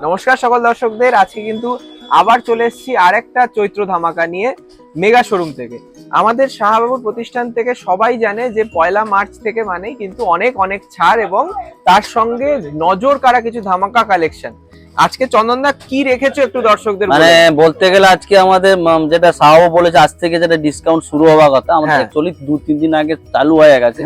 নমস্কার সকল দর্শকদের। আজকে কিন্তু আবার চলে এসেছি আরেকটা চৈত্র ধামাকা নিয়ে মেগা শোরুম থেকে। আমাদের শাহবাবুর প্রতিষ্ঠান থেকে সবাই জানে যে 1 মার্চ থেকে মানেই কিন্তু অনেক অনেক ছাড় এবং তার সঙ্গে নজর কাড়া কিছু ধামাকা কালেকশন। আজকে চন্দনদা কি রেখেছো একটু দর্শকদের মানে বলতে গেলে আজকে আমাদের যেটা শাহবাবু বলেছে আজ থেকে যেটা ডিসকাউন্ট শুরু হওয়ার কথা আমাদের অ্যাকচুয়ালি 2-3 দিন আগে চালু হয়ে গেছে।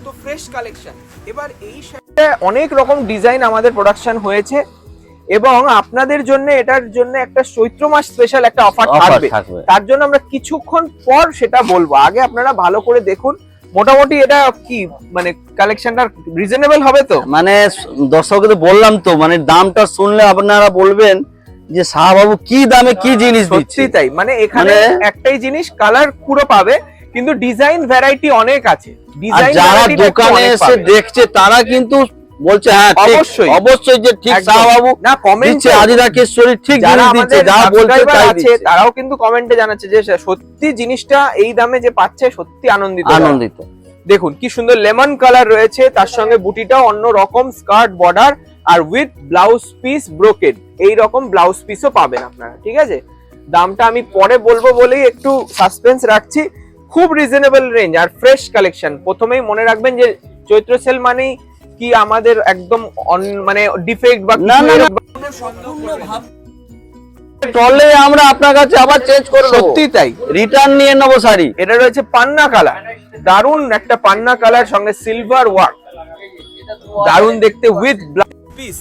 তো ফ্রেশ কালেকশন। এবার এই অনেক রকম ডিজাইন আমাদের প্রোডাকশন হয়েছে এবং আপনাদের জন্য এটার জন্য একটা চৈত্র মাস স্পেশাল একটা অফার থাকবে। তার জন্য আমরা কিছুক্ষণ পর সেটা বলবো। আগে আপনারা ভালো করে দেখুন। মোটামুটি এটা কি মানে কালেকশনটা রিজনেবল হবে তো? মানে দর্শকদের বললাম তো, মানে দামটা শুনলে আপনারা বলবেন যে শাহবাবু কি দামে কি জিনিস দিচ্ছে। তাই মানে এখানে একটাই জিনিস, কালার পুরো পাবে কিন্তু ডিজাইন ভ্যারাইটি অনেক আছে। যারা দোকানে এসে দেখছে তারা কিন্তু বলছে হ্যাঁ অবশ্যই যে ঠিক শাহবাবু না কমেন্টে আদিরাকেশ্বরী ঠিক জিনিস দিচ্ছে, যা বলছে তাই দিচ্ছে। তারাও কিন্তু কমেন্টে জানাচ্ছে যে সত্যি জিনিসটা এই দামে যে পাচ্ছে সত্যি আনন্দিত। দেখুন কি সুন্দর লেমন কালার রয়েছে, তার সঙ্গে বুটিটাও অন্য রকম, স্কার্ট বর্ডার আর উইথ ব্লাউজ পিস ব্রোকেড। এই রকম ব্লাউজ পিসও পাবেন আপনারা, ঠিক আছে? দামটা আমি পরে বলবো বলেই একটু সাসপেন্স রাখছি। খুব রিজনেবল রেঞ্জ আর ফ্রেশ কালেকশন। প্রথমেই মনে রাখবেন যে চৈত্র সেল মানেই কি আমাদের একদম মানে ডিফেক্ট বা টলে আমরা আপনার কাছে আবার চেঞ্জ করে দেব। সত্যি তাই, রিটার্ন নিয়ে নেব শাড়ি। এটা রয়েছে পান্না কালার, দারুন একটা পান্না কালার, সঙ্গে সিলভার ওয়ার্ক, দারুন দেখতে উইথ ব্লাউজ পিস।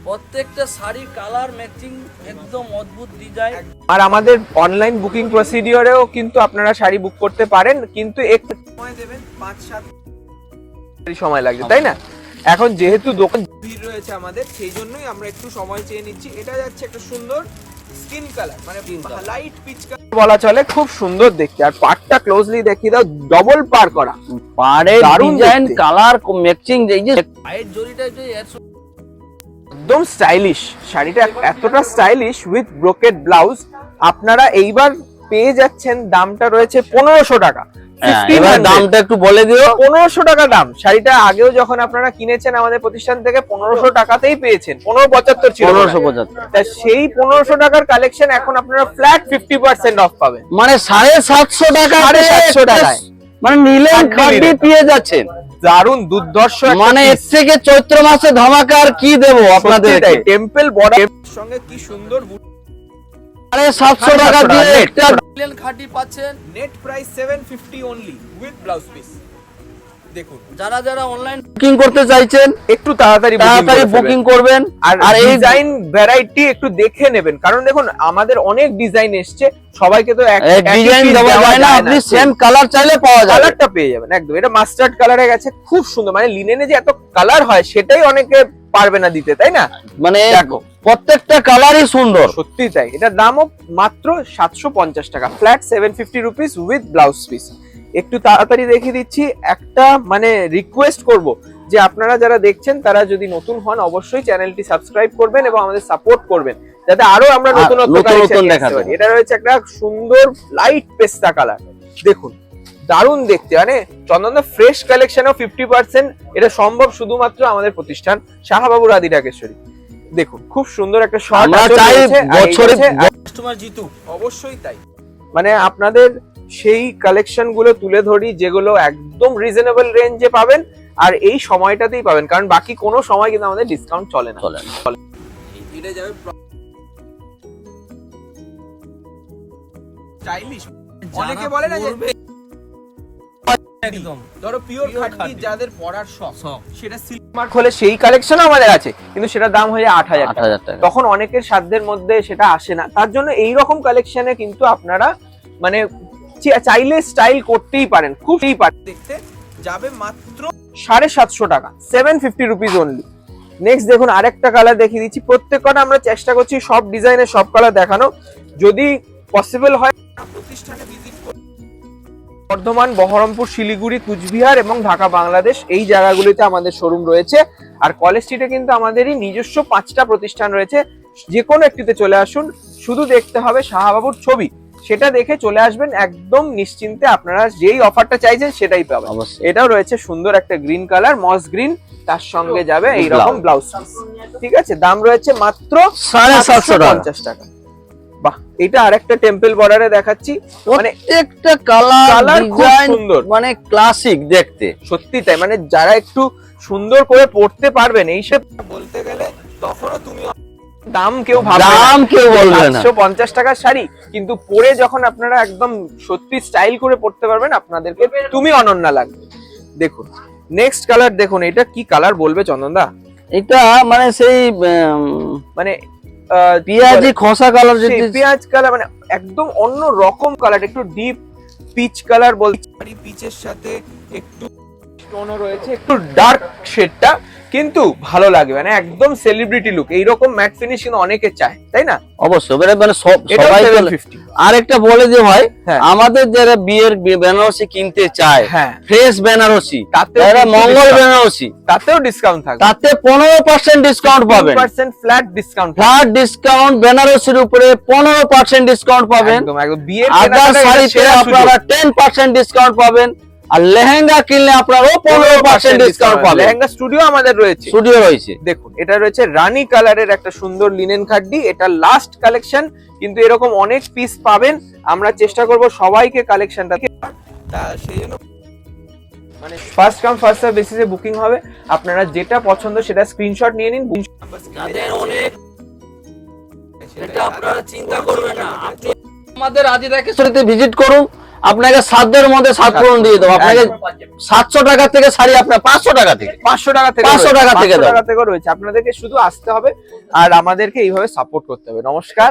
প্রত্যেকটা শাড়ি কালার ম্যাচিং একদম অদ্ভুত ডিজাইন। আর আমাদের অনলাইন বুকিং প্রসিডিওরেও কিন্তু আপনারা শাড়ি বুক করতে পারেন, কিন্তু একটু সময় দেবেন, 5-7 সময় লাগবে, তাই না? এখন যেহেতু দোকান ভিড় রয়েছে আমাদের, সেই জন্যই আমরা একটু সময় চেয়ে নিচ্ছি। এটা যাচ্ছে একটা সুন্দর স্কিন কালার, মানে লাইট পিচ কালার বলা চলে, খুব সুন্দর দেখতে। আর পাড়টা ক্লোজলি দেখিয়ে দাও, ডবল পার করা পাড়ের ডিজাইন কালার ম্যাচিং। এই যে পায়ের জড়িটা যে একদম স্টাইলিশ, শাড়িটা এতটা স্টাইলিশ উইথ ব্রোকেড ব্লাউজ। আপনারা এইবার পেয়ে যাচ্ছেন, দামটা রয়েছে 1500 টাকা। দামটা একটু বলে দিও। 1500 টাকা দাম। শাড়িটা আগেও যখন আপনারা কিনেছেন আমাদের প্রতিষ্ঠান থেকে 1500 টাকাতেই পেয়েছেন। 1575 ছিল। 1575। সেই 1500 টাকার কালেকশন এখন আপনারা ফ্ল্যাট 50% অফ পাবেন। মানে 750 টাকা, 750 টাকায় মানে নিলেন খাঁটি পেয়ে যাচ্ছেন। দারুন দুর্ধর্ষ, মানে এর থেকে চৈত্র মাসে ধামাকা আর কি দেবো আপনাদের। টেম্পল বর্ডার সঙ্গে কি সুন্দর 750 টাকা দিয়ে একটা নিলেন খাঁটি পাচ্ছেন। Net price 750 only with blouse piece. দেখুন যারা যারা অনলাইন বুকিং করতে চাইছেন একটু তাড়াতাড়ি বুকিং করবেন। আর এই ডিজাইন ভ্যারাইটি একটু দেখে নেবেন, কারণ দেখুন আমাদের অনেক ডিজাইন এসছে, সবাইকে তো এক ডিজাইন দেওয়া যায় না। আপনি সেম কালার চাইলে পাওয়া যাবে, কালারটা পেয়ে যাবেন একদম। এটা মাস্টার্ড কালারে গেছে, খুব সুন্দর। মানে লিনেনে যে এত কালার হয় সেটাই অনেকে পারবে না দিতে, তাই না? মানে দেখো প্রত্যেকটা কালারই সুন্দর, সত্যি তাই। এটার দামও মাত্র 750 টাকা, flat 750 rupees with blouse piece. একটু তাড়াতাড়ি দেখিয়ে দিচ্ছি। একটা মানে রিকোয়েস্ট করব যে আপনারা যারা দেখছেন তারা যদি নতুন হন অবশ্যই চ্যানেলটি সাবস্ক্রাইব করবেন এবং আমাদের সাপোর্ট করবেন, যাতে আরো আমরা নতুন কালেকশন দেখাতে পারি। এটা রয়েছে একটা সুন্দর লাইট পেস্তা কালার, দেখুন দারুণ দেখতে। মানে চন্দনদা ফ্রেশ কালেকশনও 50%। এটা সম্ভব শুধুমাত্র আমাদের প্রতিষ্ঠান শাহবাবুর আদিরাকেশ্বরী। দেখুন খুব সুন্দর একটা শর্ট কাস্টমার জিতু, অবশ্যই তাই। মানে আপনাদের সেই কালেকশন গুলো তুলে ধরি যেগুলো একদম রিজনেবল রেঞ্জে পাবেন আর এই সময়টাতেই পাবেন, কারণ বাকি কোনো সময় কিন্তু আমাদের ডিসকাউন্ট চলে না। এটা যাবে স্টাইলিশ। অনেকে বলে না যে একদম ধরো পিওর Pure খাঁটি খাঁটি। যাদের পরার শখ শখ। সেটা সিল্ক মার্ক হলে সেই কালেকশন আমাদের আছে, কিন্তু সেটার দাম হয়ে 8,000 টাকা। 8,000 টাকা। তখন অনেকের সাধ্যের মধ্যে সেটা আসে না, তার জন্য এই রকম কালেকশনে কিন্তু আপনারা মানে চাইলে স্টাইল করতেই পারেন, খুবই পারেন। দেখতে যাবে মাত্র 750 টাকা, 750 রুপিস অনলি। নেক্সট দেখুন আরেকটা কালার দেখিয়ে দিচ্ছি, প্রত্যেক কটা আমরা চেষ্টা করছি সব ডিজাইনের সব কালার দেখানো, যদি পসিবল হয় প্রতিষ্ঠানে ভিজিট করুন। বর্ধমান, বহরমপুর, শিলিগুড়ি, কুচবিহার এবং ঢাকা, বাংলাদেশ এই জায়গাগুলিতে আমাদের শোরুম রয়েছে। আর কলেজ স্ট্রিটে কিন্তু আমাদেরই নিজস্ব 5টা প্রতিষ্ঠান রয়েছে, যে কোনো একটিতে চলে আসুন, শুধু দেখতে হবে শাহবাবুর ছবি, সেটা দেখে চলে আসবেন, একদম নিশ্চিন্তে আপনারা যেই অফারটা চাইছেন সেটাই পাবেন। অবশ্যই। এটাও রয়েছে সুন্দর একটা গ্রিন কালার, মস গ্রিন, তার সঙ্গে যাবে এইরকম ব্লাউজ পিস। ঠিক আছে, দাম রয়েছে মাত্র 750 টাকা। বাহ, এটা আরেকটা টেম্পল বর্ডারে দেখাচ্ছি, মানে প্রত্যেকটা কালার কালার খুব ডিজাইন সুন্দর, মানে ক্লাসিক দেখতে। সত্যি তাই, মানে যারা একটু সুন্দর করে পড়তে পারবেন এইসব বলতে গেলে, তখনও তুমি দাম কেউ ভাববে না। দাম কেউ বলবে না। 750 টাকার শাড়ি, কিন্তু পরে যখন আপনারা একদম সত্যি স্টাইল করে পড়তে পারবেন, আপনাদেরকে তুমি অনন্য লাগবে। দেখুন নেক্সট কালার দেখুন, এটা কি কালার বলবে চন্দনদা? এটা মানে সেই মানে পেঁয়াজি খসা কালার, সেই যেটা পেঁয়াজ কালার, মানে একদম অন্য রকম কালার, একটু ডিপ পিচ কালার বলতে, পিচের সাথে একটু স্টোনও রয়েছে, একটু ডার্ক শেডটা, কিন্তু ভালো লাগবে, মানে একদম সেলিব্রিটি লুক। এইরকম ম্যাট ফিনিশ কিন্তু অনেকে চায়, তাই না? অবশ্যই মানে এটাও সবাই 750। আরেকটা বলে যে ভাই, হ্যাঁ। আমাদের যারা বিয়ের বেনারসি কিনতে চায়, হ্যাঁ, ফ্রেশ বেনারসি, তাতেও যারা কিন্তু মঙ্গল discount। বেনারসি, তাতেও ডিসকাউন্ট থাকবে, তাতে 15% ডিসকাউন্ট পাবেন। 15% ফ্ল্যাট ডিসকাউন্ট। ফ্ল্যাট ডিসকাউন্ট, বেনারসির উপরে 15% ডিসকাউন্ট পাবেন। একদম একদম বিয়ের আদার কেনাকাটায় এটা শাড়িতে সেরা আপনারা 10% ডিসকাউন্ট পাবেন, আর লেহেঙ্গা কিনলে আপনারাও 15% ডিসকাউন্ট পাবেন। লেহেঙ্গা স্টুডিও আমাদের রয়েছে। স্টুডিও রয়েছে। দেখুন এটা রয়েছে রানী কালারের একটা সুন্দর লিনেন খাড্ডি, এটা লাস্ট কালেকশন, কিন্তু এরকম অনেক পিস পাবেন, আমরা চেষ্টা করব সবাইকে কালেকশনটা মানে ফার্স্ট কাম ফার্স্ট সার্ভ বেসিসে বুকিং হবে। আপনারা যেটা পছন্দ সেটা স্ক্রিনশট নিয়ে নিন। এটা আপনারা চিন্তা করবেন না, আপনি আমাদের আজিদা কেশরীতে ভিজিট করুন, আপনাকে সাধ্যের মধ্যে সাত পূরণ দিয়ে দেবো। আপনাকে 700 টাকা থেকে শাড়ি আপনার 500 টাকা থেকে 500 টাকা থেকে 500 টাকা থেকে 500 টাকা থেকে রয়েছে। আপনাদেরকে শুধু আসতে হবে আর আমাদেরকে এইভাবে সাপোর্ট করতে হবে। নমস্কার।